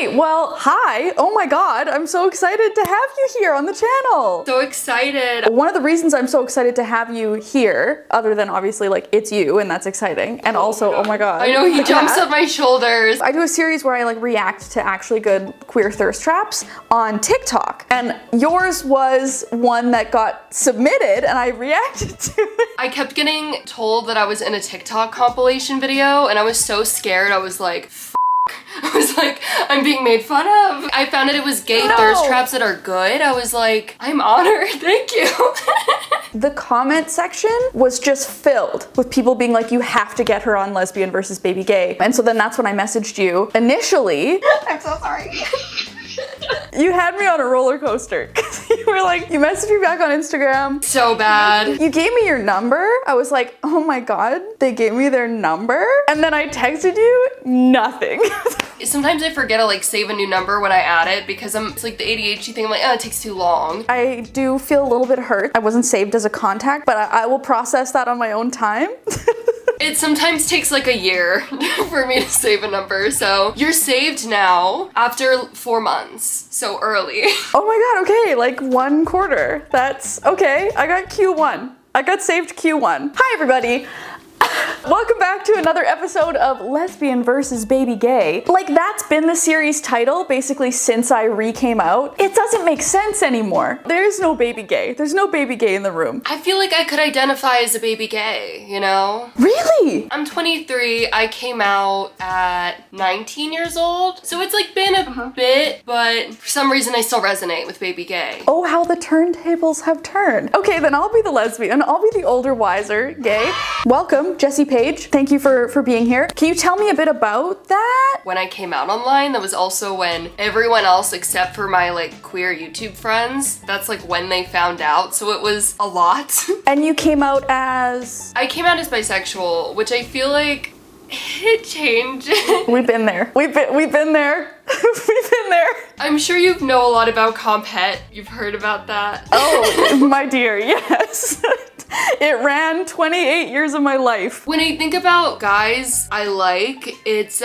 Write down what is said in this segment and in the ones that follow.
Great, well, hi. Oh my god, I'm so excited to have you here on the channel. So excited. One of the reasons I'm so excited to have you here, other than obviously like it's you and that's exciting, and also, oh my god. I know, he the jumps cat. on my shoulders. I do a series where I like react to actually good queer thirst traps on TikTok, and yours was one that got submitted and I reacted to it. I kept getting told that I was in a TikTok compilation video and I was so scared. I was like, I was like, I'm being made fun of. I found out it was gay thirst traps that are good. I was like, I'm honored, thank you. The comment section was just filled with people being like, you have to get her on Lesbian versus Baby Gay. And so then that's when I messaged you. Initially, I'm so sorry. you had me on a roller coaster. You were like, you messaged me back on Instagram. So bad. You gave me your number. I was like, oh my god, they gave me their number. And then I texted you, nothing. Sometimes I forget to like save a new number when I add it because it's like the ADHD thing. I'm like, oh, it takes too long. I do feel a little bit hurt. I wasn't saved as a contact, but I will process that on my own time. It sometimes takes like a year for me to save a number, so you're saved now after 4 months, so early. Oh my god, okay, like 1 quarter. That's okay. I got Q1. I got saved Q1. Hi everybody. Welcome back to another episode of Lesbian versus Baby Gay. Like, that's been the series title basically since I came out. It doesn't make sense anymore. There's no baby gay. There's no baby gay in the room. I feel like I could identify as a baby gay, you know? Really? I'm 23, I came out at 19 years old, so it's like been a bit, but for some reason I still resonate with baby gay. Oh, how the turntables have turned. Okay, then I'll be the lesbian. I'll be the older, wiser gay. Welcome, Jessie Page. Thank you for being here. Can you tell me a bit about that? When I came out online, that was also when everyone else except for my like queer YouTube friends, that's like when they found out, so it was a lot. And you came out as... I came out as bisexual, which I feel like it changed. We've been there. We've been there. We've been there. I'm sure you know a lot about compet. You've heard about that. Oh, my dear, yes. It ran 28 years of my life. When I think about guys I like, it's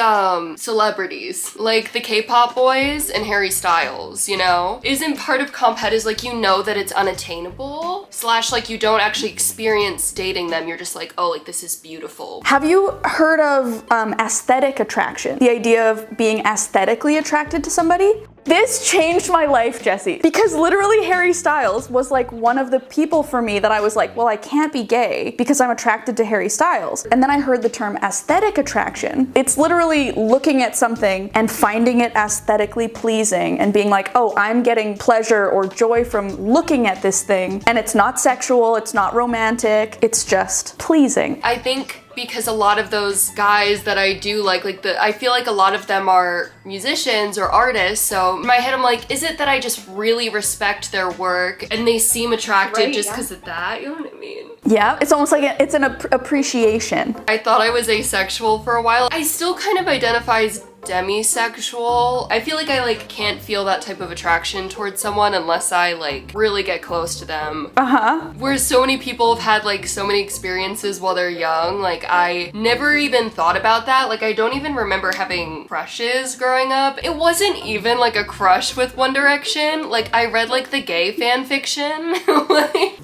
celebrities. Like the K-pop boys and Harry Styles, you know? Isn't part of compet is like, you know that it's unattainable, / like you don't actually experience dating them. You're just like, oh, like this is beautiful. Have you heard of aesthetic attraction? The idea of being aesthetically attracted to somebody? This changed my life, Jessie, because literally Harry Styles was like one of the people for me that I was like, well, I can't be gay because I'm attracted to Harry Styles. And then I heard the term aesthetic attraction. It's literally looking at something and finding it aesthetically pleasing and being like, oh, I'm getting pleasure or joy from looking at this thing. And it's not sexual, it's not romantic, it's just pleasing. I think because a lot of those guys that I do like I feel like a lot of them are musicians or artists, so in my head I'm like, is it that I just really respect their work and they seem attractive just because of that? You know what I mean? Yeah, it's almost like it's an appreciation. I thought I was asexual for a while. I still kind of identify as demisexual. I feel like I like can't feel that type of attraction towards someone unless I like really get close to them. Whereas so many people have had like so many experiences while they're young, like I never even thought about that. Like I don't even remember having crushes growing up. It wasn't even like a crush with One Direction. Like I read like the gay fan fiction.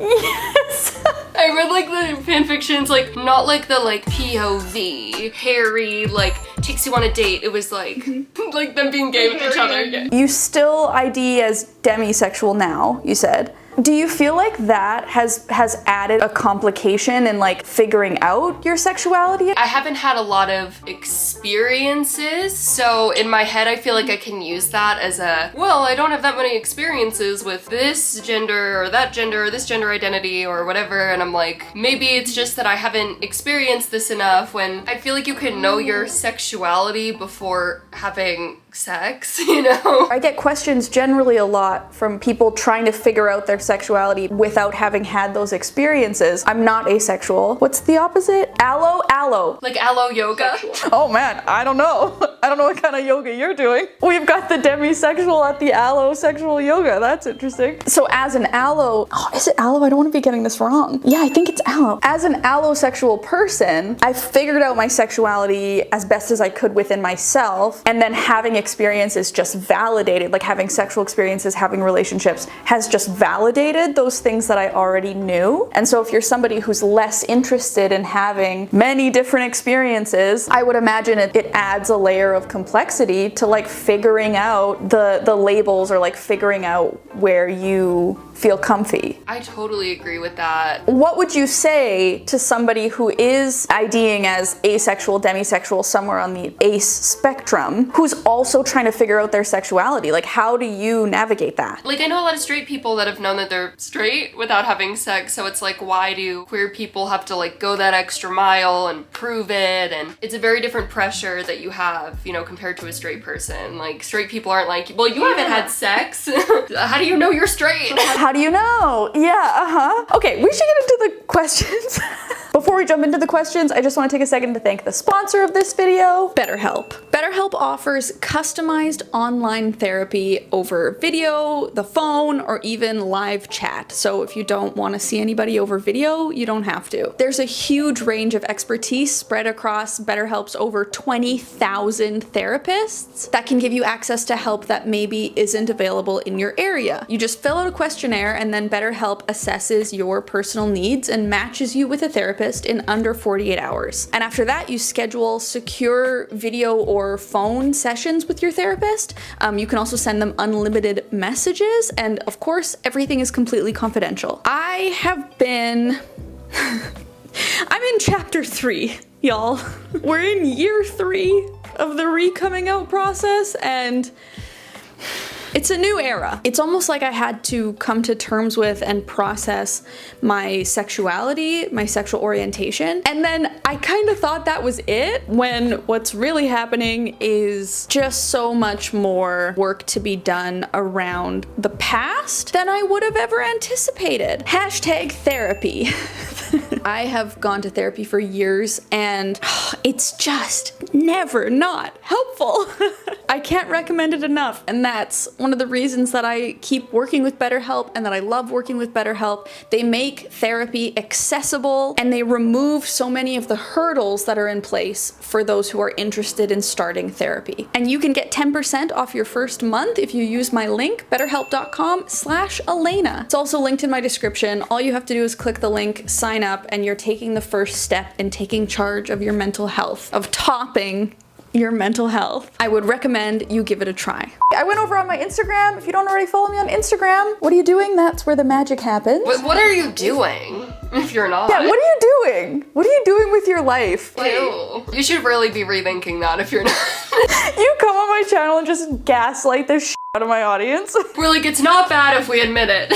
Yes. I read like the fan fictions, like not like the like POV, Harry like takes you on a date. It was like like them being gay with each other. Yeah. You still ID as demisexual now, you said. Do you feel like that has added a complication in like figuring out your sexuality? I haven't had a lot of experiences, so in my head I feel like I can use that as a, well, I don't have that many experiences with this gender or that gender or this gender identity or whatever, and I'm like, maybe it's just that I haven't experienced this enough, when I feel like you can know your sexuality before having sex, you know? I get questions generally a lot from people trying to figure out their sexuality without having had those experiences. I'm not asexual. What's the opposite? Allo. Like allo yoga? Oh man, I don't know. I don't know what kind of yoga you're doing. We've got the demisexual at the allosexual yoga. That's interesting. So as an allo, is it allo? I don't want to be getting this wrong. Yeah, I think it's allo. As an allosexual person, I figured out my sexuality as best as I could within myself, and then having experience is just validated, like having sexual experiences, having relationships has just validated those things that I already knew. And so if you're somebody who's less interested in having many different experiences, I would imagine it adds a layer of complexity to like figuring out the labels, or like figuring out where you feel comfy. I totally agree with that. What would you say to somebody who is IDing as asexual, demisexual, somewhere on the ace spectrum, who's also trying to figure out their sexuality? Like, how do you navigate that? Like, I know a lot of straight people that have known that they're straight without having sex, so it's like, why do queer people have to like go that extra mile and prove it? And it's a very different pressure that you have, you know, compared to a straight person. Like, straight people aren't like, well, you haven't had sex. How do you know you're straight? How do you know? Yeah, Okay, we should get into the questions. Before we jump into the questions, I just want to take a second to thank the sponsor of this video, BetterHelp. BetterHelp offers customized online therapy over video, the phone, or even live chat. So if you don't want to see anybody over video, you don't have to. There's a huge range of expertise spread across BetterHelp's over 20,000 therapists that can give you access to help that maybe isn't available in your area. You just fill out a questionnaire, and then BetterHelp assesses your personal needs and matches you with a therapist in under 48 hours. And after that, you schedule secure video or phone sessions with your therapist. You can also send them unlimited messages, and of course, everything is completely confidential. I have been... I'm in chapter 3, y'all. We're in year 3 of the re-coming out process, and it's a new era. It's almost like I had to come to terms with and process my sexuality, my sexual orientation. And then I kind of thought that was it, when what's really happening is just so much more work to be done around the past than I would have ever anticipated. Hashtag therapy. I have gone to therapy for years, and it's just never not helpful. I can't recommend it enough, and that's one of the reasons that I keep working with BetterHelp and that I love working with BetterHelp. They make therapy accessible, and they remove so many of the hurdles that are in place for those who are interested in starting therapy. And you can get 10% off your first month if you use my link, betterhelp.com/Alayna. It's also linked in my description. All you have to do is click the link, sign up, and you're taking the first step in taking charge of your mental health, of topping your mental health. I would recommend you give it a try. I went over on my Instagram. If you don't already follow me on Instagram, what are you doing? That's where the magic happens. What are you doing if you're not? Yeah, what are you doing? What are you doing with your life? Ew. You should really be rethinking that if you're not. You come on my channel and just gaslight this shit out of my audience. We're like, it's not bad if we admit it.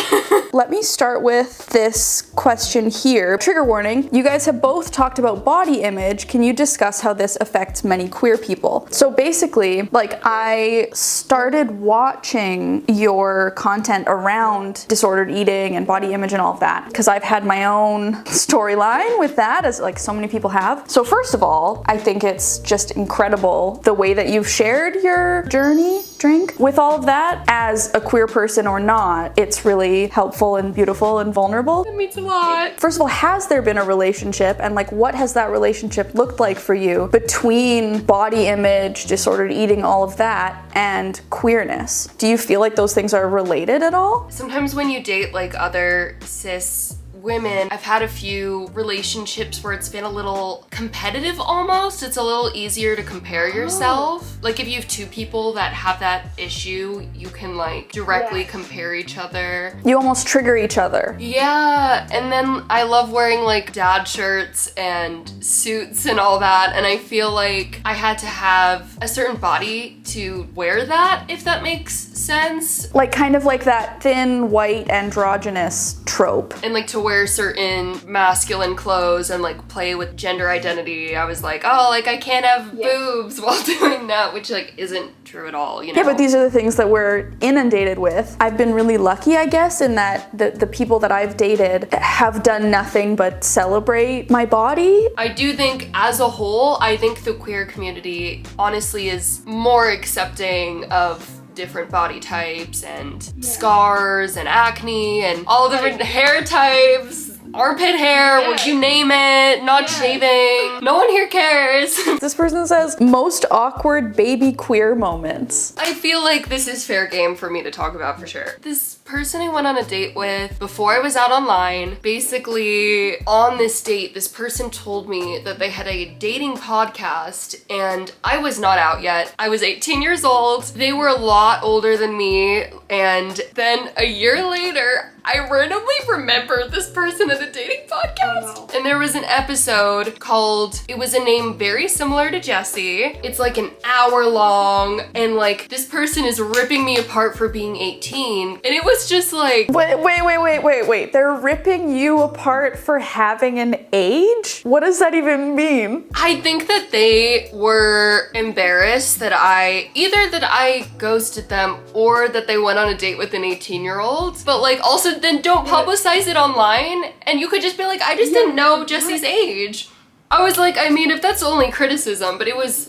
Let me start with this question here. Trigger warning, you guys have both talked about body image. Can you discuss how this affects many queer people? So basically, like, I started watching your content around disordered eating and body image and all of that because I've had my own storyline with that, as like so many people have. So first of all, I think it's just incredible the way that you've shared your journey, with all of that. As a queer person or not, it's really helpful and beautiful and vulnerable. That means a lot. First of all, has there been a relationship, and like what has that relationship looked like for you between body image, disordered eating, all of that, and queerness? Do you feel like those things are related at all? Sometimes when you date like other cis women, I've had a few relationships where it's been a little competitive almost. It's a little easier to compare yourself. Like if you have two people that have that issue, you can like directly compare each other. You almost trigger each other. Yeah, and then I love wearing like dad shirts and suits and all that, and I feel like I had to have a certain body to wear that, if that makes sense. Like kind of like that thin, white, androgynous trope. And like to wear certain masculine clothes and like play with gender identity. I was like, oh, like I can't have boobs while doing that, which like isn't true at all, you know? Yeah, but these are the things that we're inundated with. I've been really lucky, I guess, in that the people that I've dated have done nothing but celebrate my body. I do think as a whole, I think the queer community honestly is more accepting of different body types and scars and acne and all different hair types. armpit hair, you name it, not shaving. No one here cares. This person says, most awkward baby queer moments. I feel like this is fair game for me to talk about for sure. This person I went on a date with before I was out online, basically on this date, this person told me that they had a dating podcast and I was not out yet. I was 18 years old. They were a lot older than me. And then a year later, I randomly remembered this person at a dating podcast. Oh, no. And there was an episode called, it was a name very similar to Jessie. It's like an hour long and like this person is ripping me apart for being 18. And it was just like... Wait. They're ripping you apart for having an age? What does that even mean? I think that they were embarrassed that either that I ghosted them or that they went on a date with an 18-year-old. But like also then don't publicize it online and you could just be like, I just didn't know Jessie's age. I was like, I mean, if that's only criticism, but it was...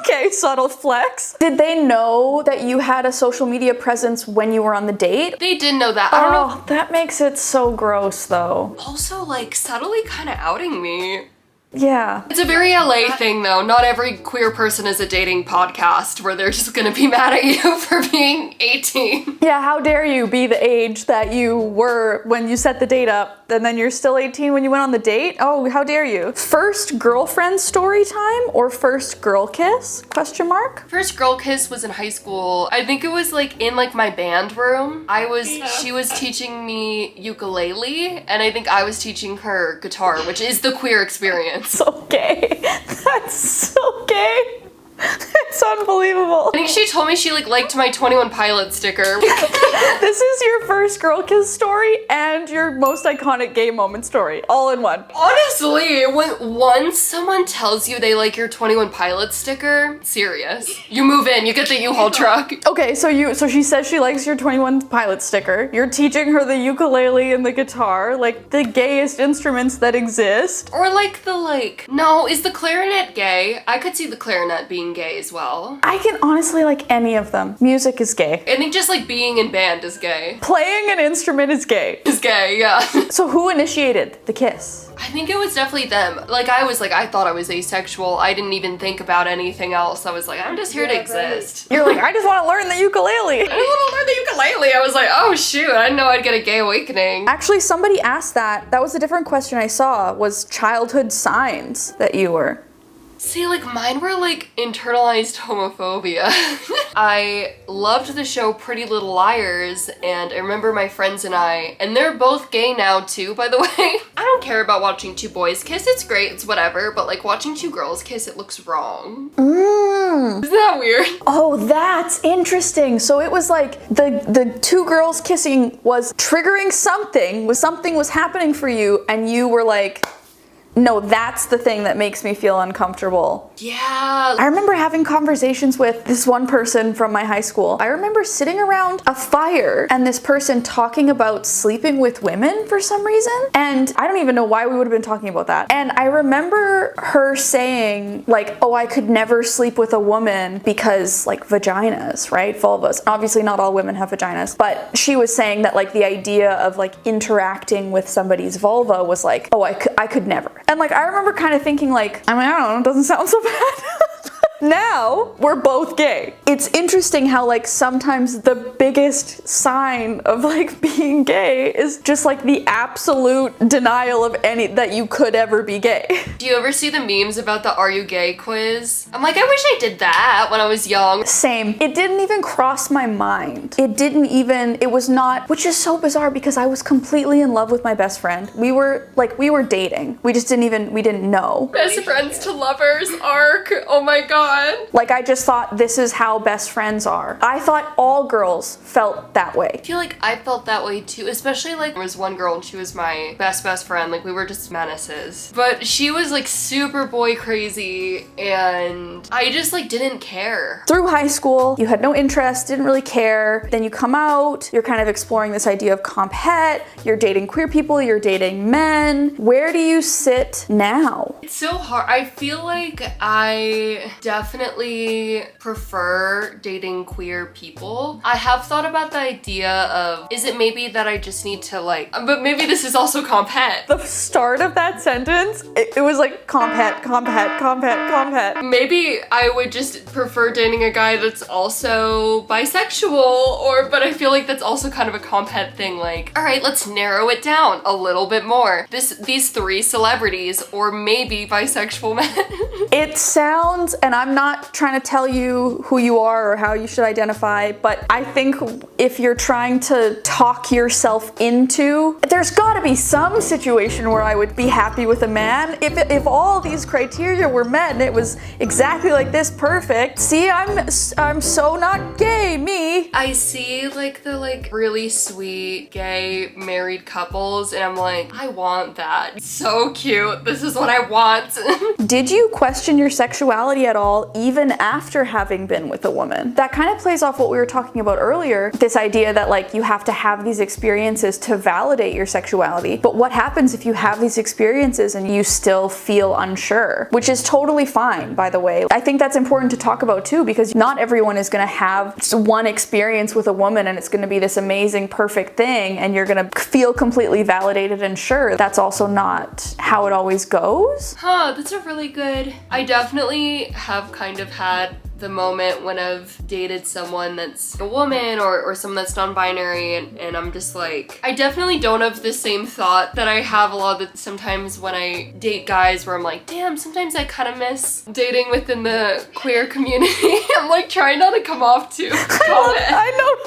Okay, subtle flex. Did they know that you had a social media presence when you were on the date? They didn't know that. I don't know. That makes it so gross though. Also like subtly kind of outing me. Yeah. It's a very LA thing though. Not every queer person is a dating podcast where they're just gonna be mad at you for being 18. Yeah, how dare you be the age that you were when you set the date up and then you're still 18 when you went on the date? Oh, how dare you. First girlfriend story time or first girl kiss? Question mark? First girl kiss was in high school. I think it was like in like my band room. She was teaching me ukulele and I think I was teaching her guitar, which is the queer experience. So gay. That's so gay. It's unbelievable. I think she told me she liked my 21 Pilot sticker. This is your first girl kiss story and your most iconic gay moment story, all in one. Honestly, once someone tells you they like your 21 Pilot sticker, serious. You move in, you get the U-Haul truck. Okay, so she says she likes your 21 Pilot sticker. You're teaching her the ukulele and the guitar, like the gayest instruments that exist. Or no, is the clarinet gay? I could see the clarinet being gay as well. I can honestly like any of them. Music is gay. I think just like being in band is gay. Playing an instrument is gay. Is gay, yeah. So who initiated the kiss? I think it was definitely them. I thought I was asexual. I didn't even think about anything else. I was like, I'm just here to exist. You're like, I just want to learn the ukulele. I just want to learn the ukulele. I was like, oh shoot, I didn't know I'd get a gay awakening. Actually, somebody asked that. That was a different question I saw, was childhood signs that you were. See, mine were internalized homophobia. I loved the show Pretty Little Liars, and I remember my friends and they're both gay now too, by the way. I don't care about watching two boys kiss, it's great, it's whatever, but watching two girls kiss, it looks wrong. Isn't that weird? Oh, that's interesting. So it was the two girls kissing was triggering something was happening for you, and you were like, no, that's the thing that makes me feel uncomfortable. Yeah. I remember having conversations with this one person from my high school. I remember sitting around a fire and this person talking about sleeping with women for some reason. And I don't even know why we would have been talking about that. And I remember her saying oh, I could never sleep with a woman because vaginas, right? Vulvas. Obviously not all women have vaginas, but she was saying that the idea of interacting with somebody's vulva was oh, I could never. And I remember kind of thinking I don't know, it doesn't sound so bad. Now, we're both gay. It's interesting how sometimes the biggest sign of being gay is just the absolute denial of that you could ever be gay. Do you ever see the memes about the Are You Gay quiz? I'm I wish I did that when I was young. Same. It didn't even cross my mind. It was not, which is so bizarre because I was completely in love with my best friend. We were dating. We just we didn't know. Best friends to lovers arc. Oh my god. I just thought this is how best friends are. I thought all girls felt that way. I feel I felt that way too, especially there was one girl and she was my best friend. We were just menaces. But she was super boy crazy and I just didn't care. Through high school, you had no interest, didn't really care. Then you come out, you're kind of exploring this idea of comp het, you're dating queer people, you're dating men. Where do you sit now? It's so hard. I feel I definitely prefer dating queer people. I have thought about the idea of, is it maybe that I just need to like, but maybe this is also comp het. The start of that sentence, it was like comp het, comp het, comp het, comp het. Maybe I would just prefer dating a guy that's also bisexual, but I feel like that's also kind of a comp het thing. Like, all right, let's narrow it down a little bit more. These 3 celebrities, or maybe bisexual men. It sounds, and I'm not trying to tell you who you are or how you should identify, but I think if you're trying to talk yourself into, there's gotta be some situation where I would be happy with a man. If all these criteria were met and it was exactly like this, perfect. See, I'm so not gay, me. I see like the really sweet gay married couples and I'm like, I want that. So cute. This is what I want. Did you question your sexuality at all even after having been with a woman? That kind of plays off what we were talking about earlier, this idea that like you have to have these experiences to validate your sexuality. But what happens if you have these experiences and you still feel unsure? Which is totally fine, by the way. I think that's important to talk about too, because not everyone is gonna have one experience with a woman and it's gonna be this amazing, perfect thing and you're gonna feel completely validated and sure. That's also not how it always goes. Huh, that's a really good... I definitely have kind of had the moment when I've dated someone that's a woman or someone that's non-binary and I'm just like, I definitely don't have the same thought that I have a lot of sometimes when I date guys where I'm like, damn, sometimes I kind of miss dating within the queer community. I'm like trying not to come off too. I know,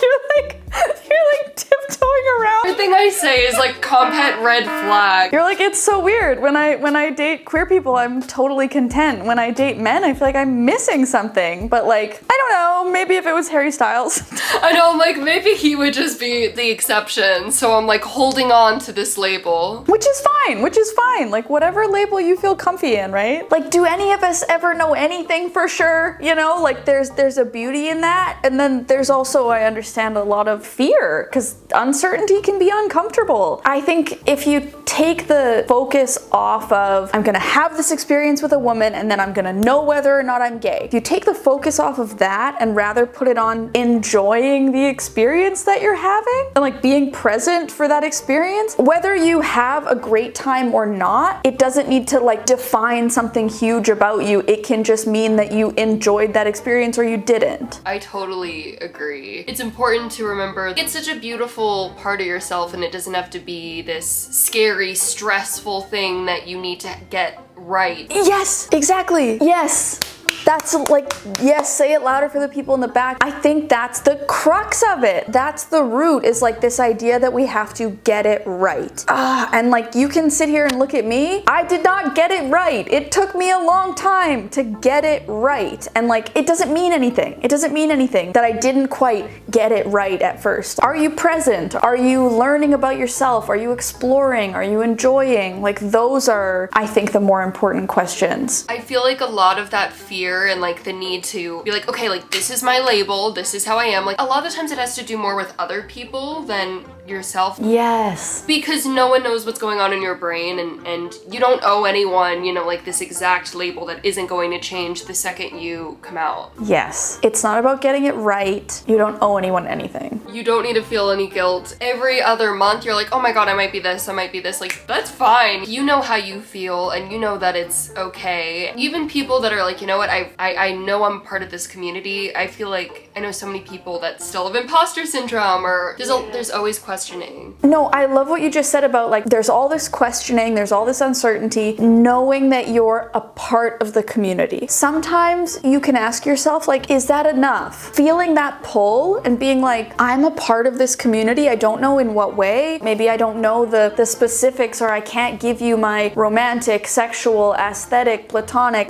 you're like tiptoeing around. Everything I say is like comp het red flag. You're like, it's so weird. When I date queer people, I'm totally content. When I date men, I feel like I'm missing something. But like, I don't know, maybe if it was Harry Styles. I know, I'm like, maybe he would just be the exception. So I'm like holding on to this label. Which is fine. Like whatever label you feel comfy in, right? Like, do any of us ever know anything for sure? You know, like there's a beauty in that. And then there's also, I understand, a lot of fear because uncertainty can be uncomfortable. I think if you take the focus off of, I'm gonna have this experience with a woman and then I'm gonna know whether or not I'm gay. If you take the focus off of that and rather put it on enjoying the experience that you're having and like being present for that experience, whether you have a great time or not, it doesn't need to like define something huge about you. It can just mean that you enjoyed that experience or you didn't. I totally agree. It's important to remember it's such a beautiful part of yourself and it doesn't have to be this scary, stressful thing that you need to get right. Yes, exactly. Yes. That's like, yes, say it louder for the people in the back. I think that's the crux of it. That's the root, is like this idea that we have to get it right. And like you can sit here and look at me. I did not get it right. It took me a long time to get it right. And like, it doesn't mean anything. It doesn't mean anything that I didn't quite get it right at first. Are you present? Are you learning about yourself? Are you exploring? Are you enjoying? Like those are, I think, the more important questions. I feel like a lot of that fear and like the need to be like, okay, like this is my label, this is how I am. Like a lot of times it has to do more with other people than yourself. Yes. Because no one knows what's going on in your brain and you don't owe anyone, you know, like this exact label that isn't going to change the second you come out. Yes. It's not about getting it right. You don't owe anyone anything. You don't need to feel any guilt. Every other month you're like, oh my god, I might be this, I might be this. Like, that's fine. You know how you feel and you know that it's okay. Even people that are like, you know what, I know I'm part of this community. I feel like I know so many people that still have imposter syndrome or there's always questioning. No, I love what you just said about like, there's all this questioning, there's all this uncertainty, knowing that you're a part of the community. Sometimes you can ask yourself like, is that enough? Feeling that pull and being like, I'm a part of this community. I don't know in what way. Maybe I don't know the specifics or I can't give you my romantic, sexual, aesthetic, platonic,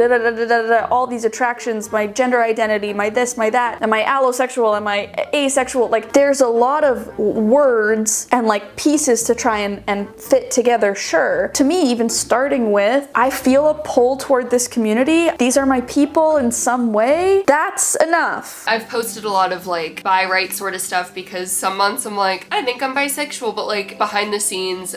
all these attractions, my gender identity, my this, my that, and my allosexual and my asexual. Like there's a lot of words and like pieces to try and fit together, sure. To me, even starting with, I feel a pull toward this community. These are my people in some way. That's enough. I've posted a lot of like bi right sort of stuff because some months I'm like, I think I'm bisexual, but like behind the scenes,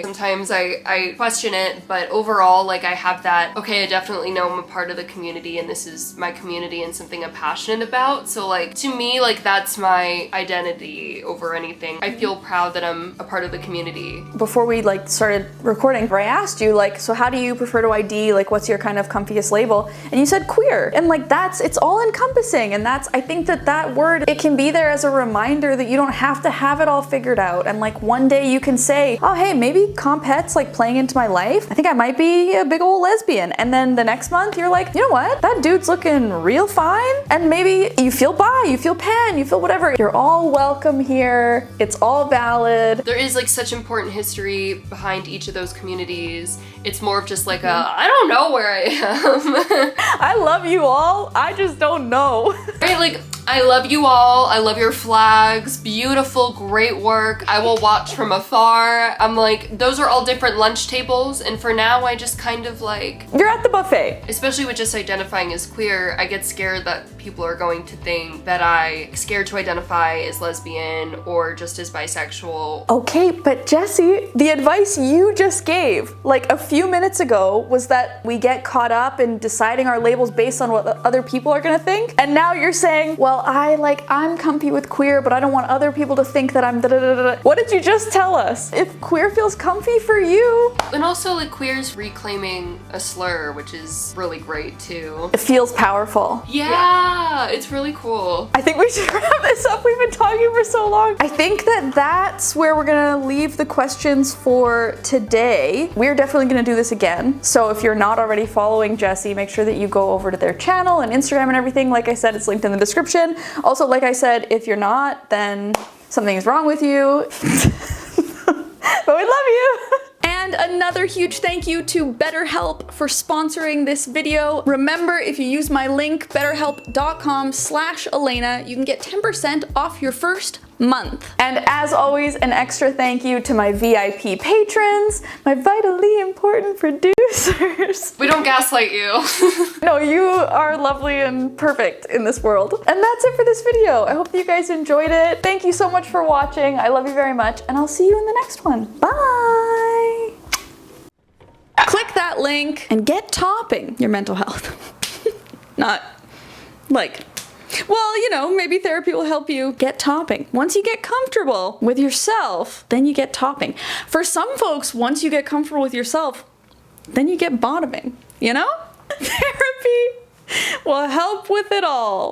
sometimes I question it, but overall, like I have that, okay, I definitely know I'm a part of the community and this is my community and something I'm passionate about. So like, to me, like that's my identity over anything. I feel proud that I'm a part of the community. Before we like started recording, I asked you like, so how do you prefer to ID? Like, what's your kind of comfiest label? And you said queer. And like, it's all encompassing. And I think that word, it can be there as a reminder that you don't have to have it all figured out. And like one day you can say, oh, hey, maybe comp het's like playing into my life. I think I might be a big old lesbian. And then the next month you're like, you know what? That dude's looking real fine. And maybe you feel bi, you feel pan, you feel whatever. You're all welcome here. It's all valid. There is like such important history behind each of those communities. It's more of just like I don't know where I am. I love you all. I just don't know. Right, like, I love you all. I love your flags. Beautiful, great work. I will watch from afar. I'm like, those are all different lunch tables, and for now I just kind of like... You're at the buffet. Especially with just identifying as queer, I get scared that people are going to think that I'm scared to identify as lesbian or just as bisexual. Okay, but Jessie, the advice you just gave, like a few minutes ago, was that we get caught up in deciding our labels based on what other people are gonna think. And now you're saying, well, I'm comfy with queer, but I don't want other people to think that I'm da-da-da-da. What did you just tell us? If queer feels comfy for you. And also like queer's reclaiming a slur, which is really great too. It feels powerful. Yeah, it's really cool. I think we should wrap this up. We've been talking for so long. I think that's where we're gonna leave the questions for today. We're definitely gonna do this again. So if you're not already following Jessie, make sure that you go over to their channel and Instagram and everything. Like I said, it's linked in the description. Also, like I said, if you're not, then something is wrong with you. But we love you. And another huge thank you to BetterHelp for sponsoring this video. Remember, if you use my link, betterhelp.com/Alayna, you can get 10% off your first month. And as always, an extra thank you to my VIP patrons, my vitally important producers. We don't gaslight you. No, you are lovely and perfect in this world. And that's it for this video. I hope you guys enjoyed it. Thank you so much for watching. I love you very much, and I'll see you in the next one. Bye! Click that link and get topping your mental health. Not like... Well, you know, maybe therapy will help you get topping. Once you get comfortable with yourself, then you get topping. For some folks, once you get comfortable with yourself, then you get bottoming, you know? Therapy will help with it all.